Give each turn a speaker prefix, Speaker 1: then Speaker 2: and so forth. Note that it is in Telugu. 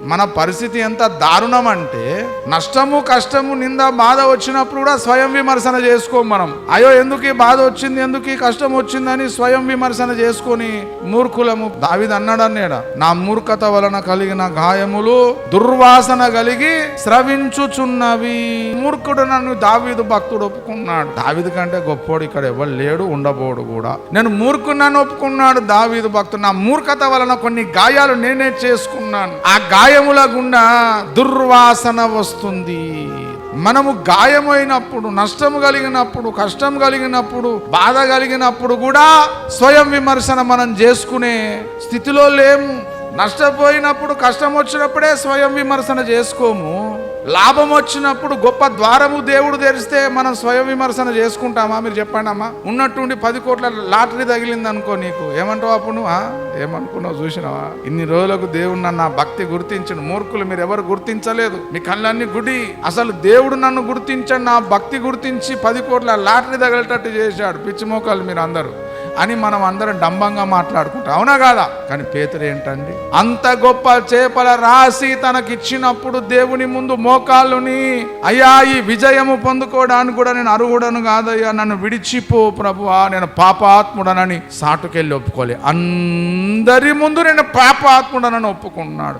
Speaker 1: మన పరిస్థితి ఎంత దారుణం అంటే, నష్టము కష్టము నింద బాధ వచ్చినప్పుడు కూడా స్వయం విమర్శన చేసుకోం మనం. అయ్యో ఎందుకు ఈ బాధ వచ్చింది, ఎందుకు ఈ కష్టం వచ్చిందని స్వయం విమర్శన చేసుకొని మూర్ఖులము. దావీదు అన్నాడన్నాడా, నా మూర్ఖత వలన కలిగిన గాయములు దుర్వాసన కలిగి స్రవించుచున్నవి. మూర్ఖుడు నన్ను దావీదు భక్తుడు ఒప్పుకున్నాడు. దావీదు కంటే గొప్పోడు ఇక్కడ ఎవరు లేడు, ఉండబోడు కూడా. నేను మూర్ఖున్నాను ఒప్పుకున్నాడు దావీదు భక్తుడు. నా మూర్ఖత వలన కొన్ని గాయాలు నేనే చేసుకున్నాను. ఆ గాయముల గుండా దుర్వాసన వస్తుంది. మనము గాయమైనప్పుడు, నష్టము కలిగినప్పుడు, కష్టం కలిగినప్పుడు, బాధ కలిగినప్పుడు కూడా స్వయం విమర్శన మనం చేసుకునే స్థితిలో లేము. నష్టపోయినప్పుడు, కష్టం వచ్చినప్పుడే స్వయం విమర్శన చేసుకోము. లాభం వచ్చినప్పుడు, గొప్ప ద్వారము దేవుడు తెరిస్తే మనం స్వయం విమర్శన చేసుకుంటామా? మీరు చెప్పండి అమ్మా. ఉన్నట్టుండి 10 కోట్ల లాటరీ తగిలింది అనుకో, నీకు ఏమంటావు అప్పుడు? నువ్వు ఏమనుకున్నావు? చూసినావా? ఇన్ని రోజులకు దేవుడు నన్ను ఆ భక్తి గుర్తించను. మూర్ఖులు మీరు ఎవరు గుర్తించలేదు, మీ కళ్ళన్నీ గుడి. అసలు దేవుడు నన్ను గుర్తించండి, నా భక్తి గుర్తించి 10 కోట్ల లాటరీ తగిలేటట్టు చేశాడు. పిచ్చి మోకాలు మీరు అందరూ అని మనం అందరం డంబంగా మాట్లాడుకుంటాం, అవునా కాదా? కానీ పేతురు ఏంటండి, అంత గొప్ప చేపల రాశి తనకిచ్చినప్పుడు దేవుని ముందు మోకాళ్ళుని, అయ్యా ఈ విజయము పొందుకోవడానికి కూడా నేను అర్హుడను కాదయ్యా, నన్ను విడిచిపో ప్రభువా, నేను పాపాత్ముడనని సాటుకెళ్ళి ఒప్పుకోలే. అందరి ముందు నేను పాపాత్ముడనని ఒప్పుకున్నాడు.